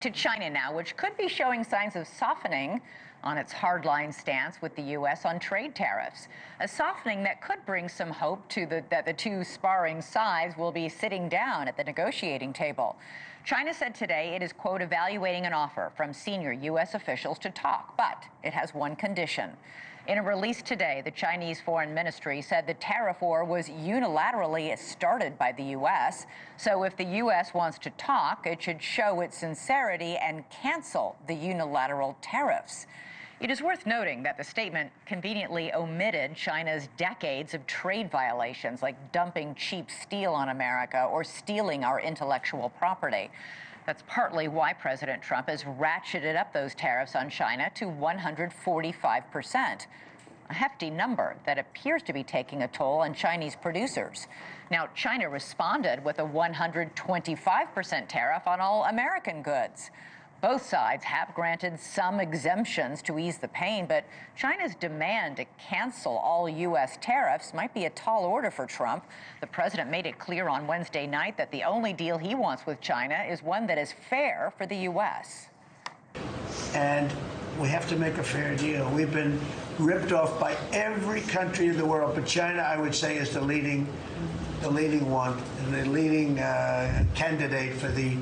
To China now, which could be showing signs of softening on its hardline stance with the U.S. on trade tariffs. A softening that could bring some hope to that the two sparring sides will be sitting down at the negotiating table. China said today it is, quote, evaluating an offer from senior U.S. officials to talk, but it has one condition. In a release today, the Chinese Foreign Ministry said the tariff war was unilaterally started by the U.S. So if the U.S. wants to talk, it should show its sincerity and cancel the unilateral tariffs. It is worth noting that the statement conveniently omitted China's decades of trade violations, like dumping cheap steel on America or stealing our intellectual property. That's partly why President Trump has ratcheted up those tariffs on China to 145%, a hefty number that appears to be taking a toll on Chinese producers. Now, China responded with a 125% tariff on all American goods. Both sides have granted some exemptions to ease the pain, but China's demand to cancel all U.S. tariffs might be a tall order for Trump. The president made it clear on Wednesday night that the only deal he wants with China is one that is fair for the U.S. And we have to make a fair deal. We've been ripped off by every country in the world, but China, I would say, is the leading one, and the leading candidate for the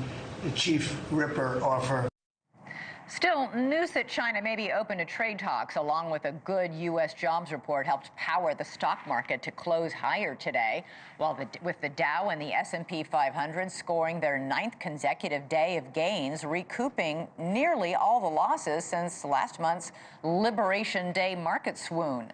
chief ripper offer. Still, news that China may be open to trade talks, along with a good U.S. jobs report, helped power the stock market to close higher today, with the Dow and the S&P 500 scoring their 9th consecutive day of gains, recouping nearly all the losses since last month's Liberation Day market swoon.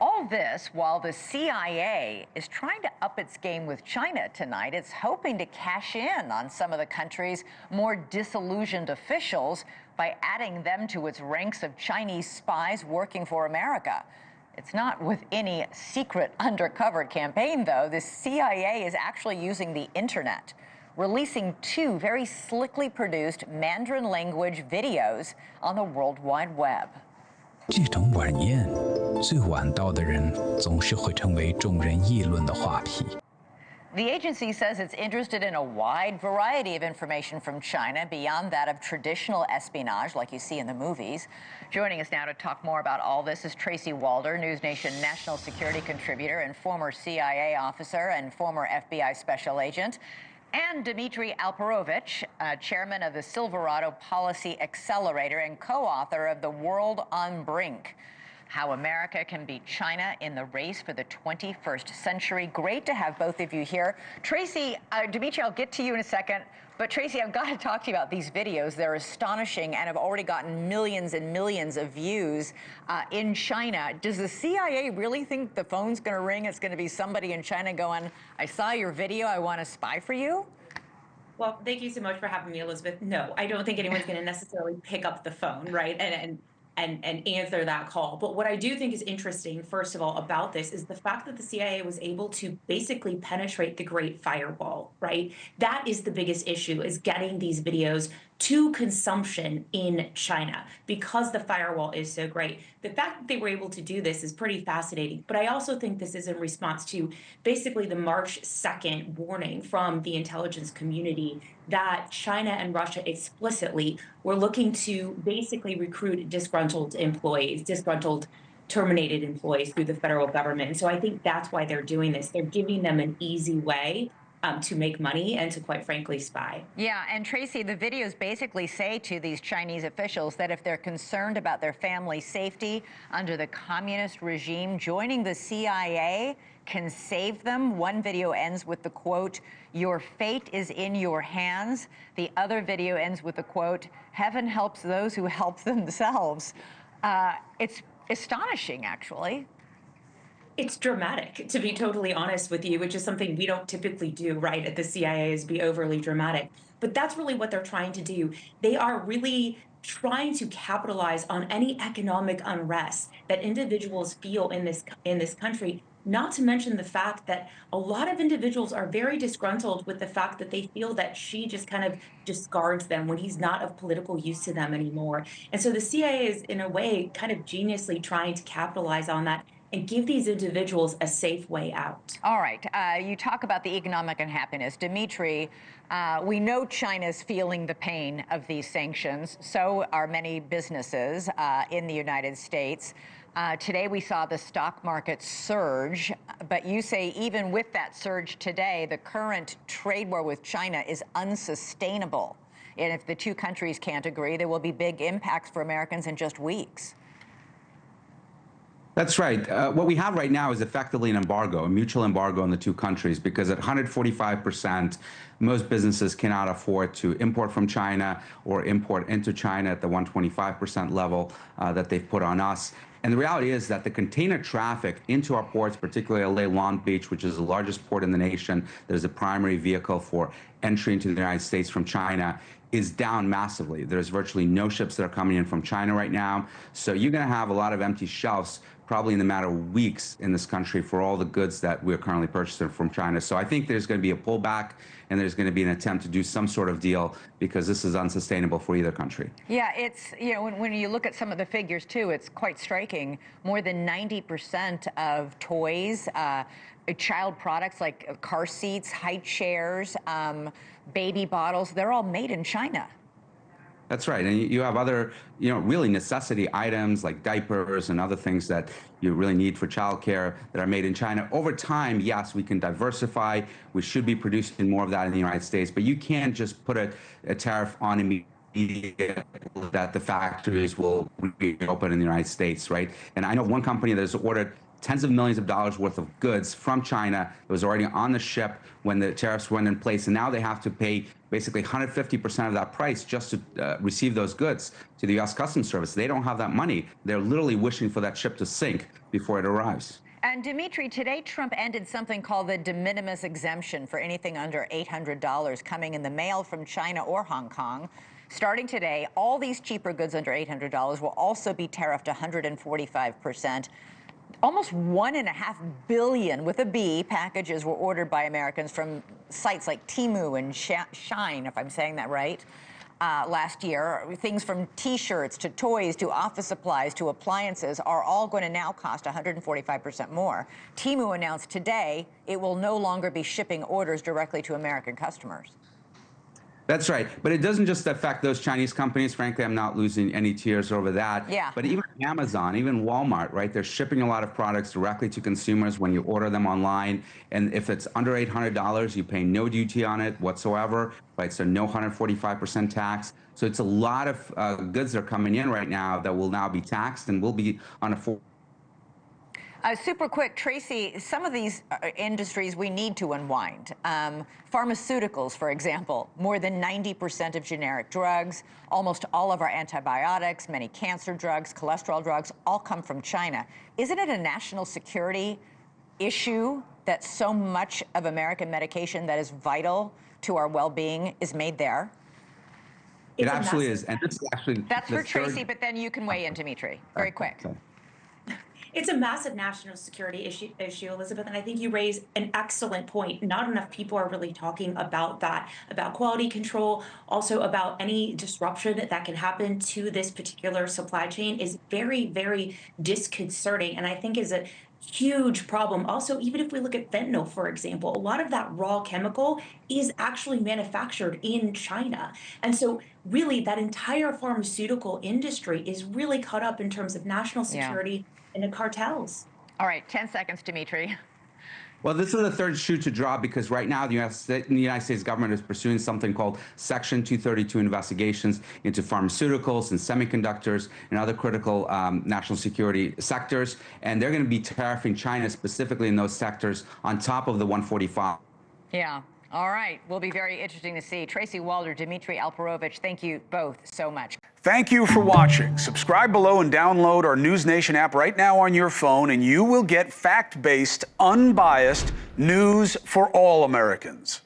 All this while the CIA is trying to up its game with China tonight. It's hoping to cash in on some of the country's more disillusioned officials by adding them to its ranks of Chinese spies working for America. It's not with any secret undercover campaign, though. The CIA is actually using the internet, releasing 2 very slickly produced Mandarin-language videos on the World Wide Web. 这种晚宴，最晚到的人总是会成为众人议论的话题。 The agency says it's interested in a wide variety of information from China beyond that of traditional espionage like you see in the movies. Joining us now to talk more about all this is Tracy Walder, NewsNation national security contributor and former CIA officer and former FBI special agent, and Dmitri Alperovitch, chairman of the Silverado Policy Accelerator and co-author of The World on Brink: How America Can Beat China in the Race for the 21st Century. Great to have both of you here. Tracy, Dmitri, I'll get to you in a second. But Tracy, I've got to talk to you about these videos. They're astonishing and have already gotten millions and millions of views in China. Does the CIA really think the phone's going to ring? It's going to be somebody in China going, I saw your video, I want to spy for you? Well, thank you so much for having me, Elizabeth. No, I don't think anyone's going to necessarily pick up the phone, right, and answer that call. But what I do think is interesting, first of all, about this is the fact that the CIA was able to basically penetrate the Great Firewall, right? That is the biggest issue, is getting these videos to consumption in China because the firewall is so great. The fact that they were able to do this is pretty fascinating, but I also think this is in response to basically the March 2nd warning from the intelligence community that China and Russia explicitly were looking to basically recruit disgruntled employees, disgruntled terminated employees through the federal government. And so I think that's why they're doing this. They're giving them an easy way to make money and to, quite frankly, spy. Yeah, and Tracy, the videos basically say to these Chinese officials that if they're concerned about their family's safety under the communist regime, joining the CIA can save them. One video ends with the quote, "Your fate is in your hands." The other video ends with the quote, "Heaven helps those who help themselves." It's astonishing, actually. It's dramatic, to be totally honest with you, which is something we don't typically do, right, at the CIA, is be overly dramatic. But that's really what they're trying to do. They are really trying to capitalize on any economic unrest that individuals feel in this country, not to mention the fact that a lot of individuals are very disgruntled with the fact that they feel that Xi just kind of discards them when he's not of political use to them anymore. And so the CIA is, in a way, kind of geniusly trying to capitalize on that and give these individuals a safe way out. All right. You talk about the economic unhappiness. Dmitri, we know China's feeling the pain of these sanctions. So are many businesses in the United States. Today we saw the stock market surge, but you say even with that surge today, the current trade war with China is unsustainable. And if the two countries can't agree, there will be big impacts for Americans in just weeks. That's right. What we have right now is effectively an embargo, a mutual embargo on the two countries, because at 145%, most businesses cannot afford to import from China or import into China at the 125% level that they've put on us. And the reality is that the container traffic into our ports, particularly LA Long Beach, which is the largest port in the nation, that is a primary vehicle for entry into the United States from China, is down massively. There's virtually no ships that are coming in from China right now. So you're going to have a lot of empty shelves probably in the matter of weeks in this country for all the goods that we're currently purchasing from China. So I think there's going to be a pullback, and there's going to be an attempt to do some sort of deal, because this is unsustainable for either country. Yeah, it's, you know, when you look at some of the figures too, it's quite striking. More than 90% of toys, child products like car seats, high chairs, baby bottles, they're all made in China. That's right. And you have other, really necessity items like diapers and other things that you really need for childcare that are made in China. Over time, yes, we can diversify. We should be producing more of that in the United States, but you can't just put a tariff on immediately that the factories will reopen in the United States, right? And I know one company that has ordered tens of millions of dollars worth of goods from China that was already on the ship when the tariffs went in place, and now they have to pay basically 150% of that price just to receive those goods to the U.S. Customs Service. They don't have that money. They're literally wishing for that ship to sink before it arrives. And Dmitri, today Trump ended something called the de minimis exemption for anything under $800 coming in the mail from China or Hong Kong. Starting today, all these cheaper goods under $800 will also be tariffed 145%. Almost 1.5 billion, with a B, packages were ordered by Americans from sites like Temu and Shine, if I'm saying that right, last year. Things from T-shirts to toys to office supplies to appliances are all going to now cost 145% more. Temu announced today it will no longer be shipping orders directly to American customers. That's right. But it doesn't just affect those Chinese companies. Frankly, I'm not losing any tears over that. Yeah. But even Amazon, even Walmart, right? They're shipping a lot of products directly to consumers when you order them online. And if it's under $800, you pay no duty on it whatsoever, right? So no 145% tax. So it's a lot of goods that are coming in right now that will now be taxed and will be on a Super quick, Tracy, some of these industries we need to unwind. Pharmaceuticals, for example, more than 90% of generic drugs, almost all of our antibiotics, many cancer drugs, cholesterol drugs, all come from China. Isn't it a national security issue that so much of American medication that is vital to our well-being is made there? It absolutely is. And this is actually that's for Tracy, but then you can weigh in, Dmitri. Very quick. Okay. It's a massive national security issue, Elizabeth, and I think you raise an excellent point. Not enough people are really talking about that, about quality control, also about any disruption that can happen to this particular supply chain is very, very disconcerting, and I think is a huge problem. Also, even if we look at fentanyl, for example, a lot of that raw chemical is actually manufactured in China. And so really that entire pharmaceutical industry is really caught up in terms of national security and the cartels. All right, 10 seconds, Dmitri. Well, this is the third shoe to drop because right now the United States government is pursuing something called Section 232 investigations into pharmaceuticals and semiconductors and other critical national security sectors. And they're going to be tariffing China specifically in those sectors on top of the 145. Yeah. All right. Will be very interesting to see. Tracy, Walder, Dmitri, Alperovitch, thank you both so much. Thank you for watching. Subscribe below and download our NewsNation app right now on your phone, and you will get fact-based, unbiased news for all Americans.